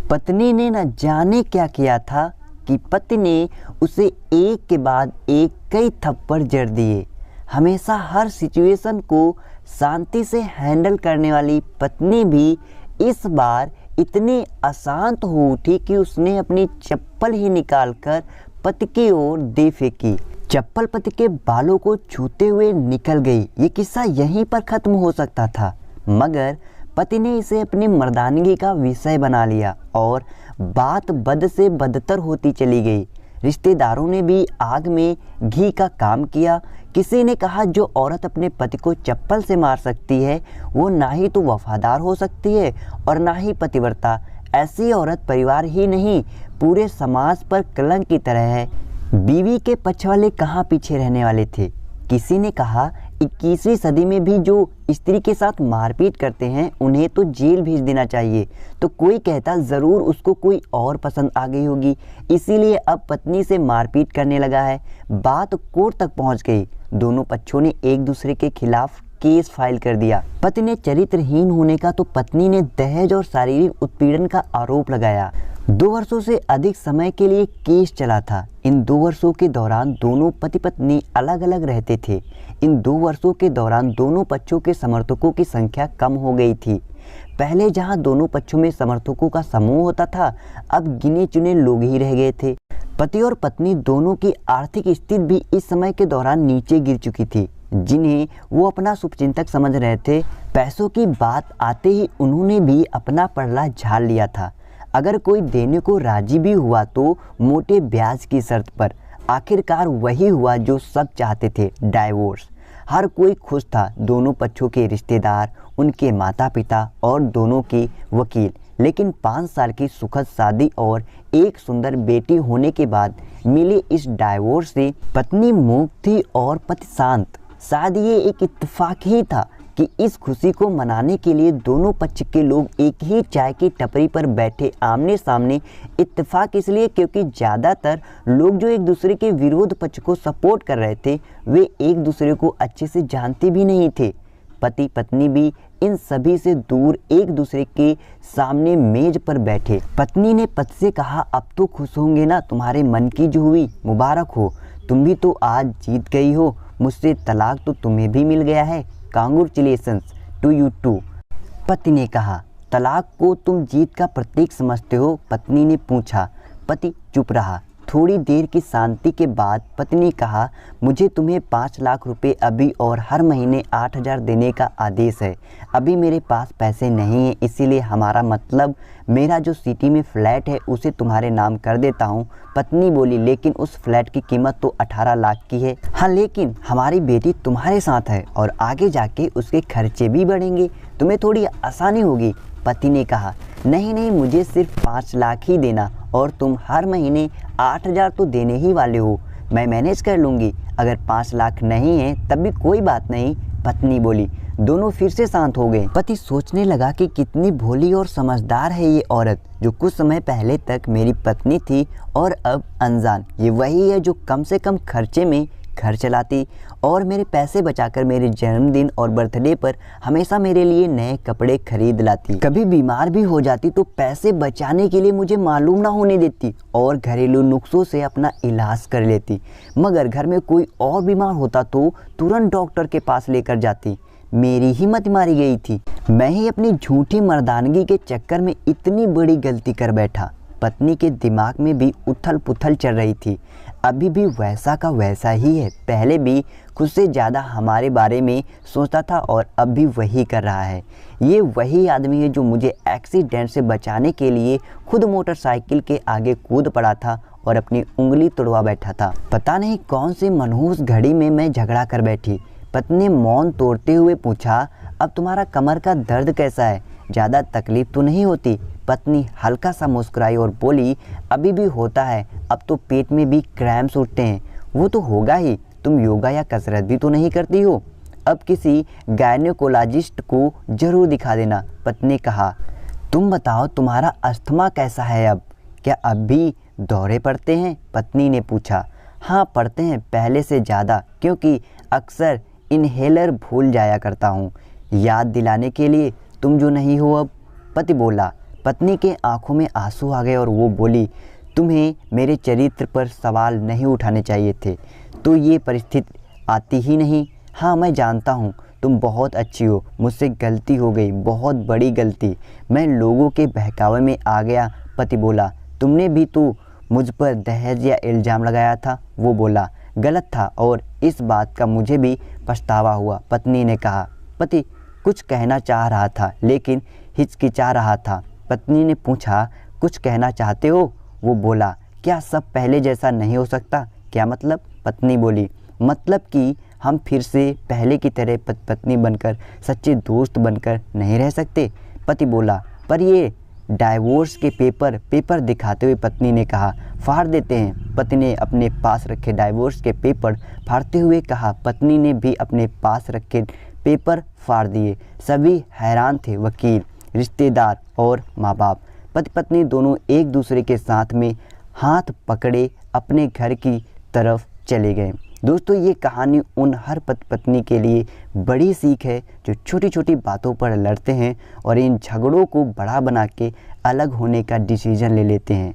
पत्नी ने न जाने क्या किया था कि पति ने उसे एक के बाद एक कई थप्पड़ जड़ दिए। हमेशा हर सिचुएशन को शांति से हैंडल करने वाली पत्नी भी इस बार इतनी अशांत हो उठी कि उसने अपनी चप्पल ही निकालकर पति की ओर दे फेंकी। चप्पल पति के बालों को छूते हुए निकल गई। ये किस्सा यहीं पर खत्म हो सकता था, मगर पति ने इसे अपनी मर्दानगी का विषय बना लिया और बात बद से बदतर होती चली गई। रिश्तेदारों ने भी आग में घी का काम किया। किसी ने कहा जो औरत अपने पति को चप्पल से मार सकती है वो ना ही तो वफादार हो सकती है और ना ही पतिव्रता। ऐसी औरत परिवार ही नहीं पूरे समाज पर कलंक की तरह है। बीवी के पक्ष वाले कहाँ पीछे रहने वाले थे। किसी ने कहा 21वीं सदी में भी जो स्त्री के साथ मारपीट करते हैं उन्हें तो जेल भेज देना चाहिए। तो कोई कहता ज़रूर उसको कोई और पसंद आ गई होगी, इसीलिए अब पत्नी से मारपीट करने लगा है। बात कोर्ट तक पहुंच गई। दोनों पक्षों ने एक दूसरे के खिलाफ केस फाइल कर दिया। पति ने चरित्रहीन होने का तो पत्नी ने दहेज और शारीरिक उत्पीड़न का आरोप लगाया। 2 वर्षों से अधिक समय के लिए केस चला था। इन 2 वर्षों के दौरान दोनों पति पत्नी अलग अलग रहते थे। इन 2 वर्षों के दौरान दोनों पक्षों के समर्थकों की संख्या कम हो गई थी। पहले जहां दोनों पक्षों में समर्थकों का समूह होता था, अब गिने चुने लोग ही रह गए थे। पति और पत्नी दोनों की आर्थिक स्थिति भी इस समय के दौरान नीचे गिर चुकी थी, जिन्हें वो अपना शुभचिंतक समझ रहे थे। पैसों की बात आते ही उन्होंने भी अपना पड़ला झाड़ लिया था। अगर कोई देने को राजी भी हुआ तो मोटे ब्याज की शर्त पर। आखिरकार वही हुआ जो सब चाहते थे, डाइवोर्स। हर कोई खुश था, दोनों पक्षों के रिश्तेदार, उनके माता पिता और दोनों के वकील। लेकिन 5 साल की सुखद शादी और एक सुंदर बेटी होने के बाद मिले इस डाइवोर्स से पत्नी मूक थी और पति शांत। शायद ये एक इत्तेफाक ही था कि इस खुशी को मनाने के लिए दोनों पक्ष के लोग एक ही चाय की टपरी पर बैठे आमने सामने। इत्तेफाक इसलिए क्योंकि ज़्यादातर लोग जो एक दूसरे के विरोध पक्ष को सपोर्ट कर रहे थे वे एक दूसरे को अच्छे से जानते भी नहीं थे। पति पत्नी भी इन सभी से दूर एक दूसरे के सामने मेज पर बैठे। पत्नी ने पति से कहा, अब तो खुश होंगे ना, तुम्हारे मन की जो हुई मुबारक हो, तुम भी तो आज जीत गई हो, मुझसे तलाक तो तुम्हें भी मिल गया है, कांग्रेचुलेशंस टू यू टू। पति ने कहा, तलाक को तुम जीत का प्रतीक समझते हो? पत्नी ने पूछा। पति चुप रहा। थोड़ी देर की शांति के बाद पत्नी ने कहा, मुझे तुम्हें 5 लाख रुपए अभी और हर महीने 8,000 देने का आदेश है। अभी मेरे पास पैसे नहीं हैं, इसीलिए हमारा मतलब मेरा जो सिटी में फ्लैट है उसे तुम्हारे नाम कर देता हूँ। पत्नी बोली, लेकिन उस फ्लैट की कीमत तो 18 लाख की है। हाँ, लेकिन हमारी बेटी तुम्हारे साथ है और आगे जाके उसके खर्चे भी बढ़ेंगे, तुम्हें थोड़ी आसानी होगी। पति ने कहा, नहीं नहीं, मुझे सिर्फ 5 लाख ही देना और तुम हर महीने 8,000 तो देने ही वाले हो, मैं मैनेज कर लूँगी। अगर 5 लाख नहीं है तब भी कोई बात नहीं, पत्नी बोली। दोनों फिर से शांत हो गए। पति सोचने लगा कि कितनी भोली और समझदार है ये औरत, जो कुछ समय पहले तक मेरी पत्नी थी और अब अनजान। ये वही है जो कम से कम खर्चे में घर चलाती और मेरे पैसे बचाकर मेरे जन्मदिन और बर्थडे पर हमेशा मेरे लिए नए कपड़े खरीद लाती। कभी बीमार भी हो जाती तो पैसे बचाने के लिए मुझे मालूम ना होने देती और घरेलू नुस्खों से अपना इलाज कर लेती। मगर घर में कोई और बीमार होता तो तुरंत डॉक्टर के पास लेकर जाती। मेरी हिम्मत मारी गई थी। मैं ही अपनी झूठी मर्दानगी के चक्कर में इतनी बड़ी गलती कर बैठा। पत्नी के दिमाग में भी उथल पुथल चल रही थी। अभी भी वैसा का वैसा ही है। पहले भी खुद से ज़्यादा हमारे बारे में सोचता था और अब भी वही कर रहा है। ये वही आदमी है जो मुझे एक्सीडेंट से बचाने के लिए खुद मोटरसाइकिल के आगे कूद पड़ा था और अपनी उंगली तोड़वा बैठा था। पता नहीं कौन सी मनहूस घड़ी में मैं झगड़ा कर बैठी। पत्नी ने मौन तोड़ते हुए पूछा, अब तुम्हारा कमर का दर्द कैसा है? ज़्यादा तकलीफ तो नहीं होती? पत्नी हल्का सा मुस्कुराई और बोली, अभी भी होता है, अब तो पेट में भी क्रैम्प्स उठते हैं। वो तो होगा ही, तुम योगा या कसरत भी तो नहीं करती हो। अब किसी गायनेकोलॉजिस्ट को जरूर दिखा देना। पत्नी ने कहा, तुम बताओ तुम्हारा अस्थमा कैसा है अब? क्या अब भी दौरे पड़ते हैं? पत्नी ने पूछा। हाँ पड़ते हैं, पहले से ज़्यादा, क्योंकि अक्सर इन्हेलर भूल जाया करता हूँ याद दिलाने के लिए, तुम जो नहीं हो अब। पति बोला। पत्नी के आंखों में आंसू आ गए और वो बोली, तुम्हें मेरे चरित्र पर सवाल नहीं उठाने चाहिए थे, तो ये परिस्थिति आती ही नहीं। हाँ, मैं जानता हूँ तुम बहुत अच्छी हो, मुझसे गलती हो गई, बहुत बड़ी गलती, मैं लोगों के बहकावे में आ गया। पति बोला, तुमने भी तो मुझ पर दहेज या इल्ज़ाम लगाया था। वो बोला, गलत था और इस बात का मुझे भी पछतावा हुआ। पत्नी ने कहा। पति कुछ कहना चाह रहा था लेकिन हिचकिचा रहा था। पत्नी ने पूछा, कुछ कहना चाहते हो? वो बोला, क्या सब पहले जैसा नहीं हो सकता? क्या मतलब? पत्नी बोली, मतलब कि हम फिर से पहले की तरह पति पत्नी बनकर, सच्चे दोस्त बनकर नहीं रह सकते? पति बोला, पर ये डाइवोर्स के पेपर दिखाते हुए पत्नी ने कहा, फाड़ देते हैं। पति ने अपने पास रखे डाइवोर्स के पेपर फाड़ते हुए कहा। पत्नी ने भी अपने पास रखे पेपर फाड़ दिए। सभी हैरान थे, वकील, रिश्तेदार और माँ बाप। पति पत्नी दोनों एक दूसरे के साथ में हाथ पकड़े अपने घर की तरफ चले गए। दोस्तों, ये कहानी उन हर पति पत्नी के लिए बड़ी सीख है जो छोटी छोटी बातों पर लड़ते हैं और इन झगड़ों को बड़ा बना के अलग होने का डिसीजन ले लेते हैं।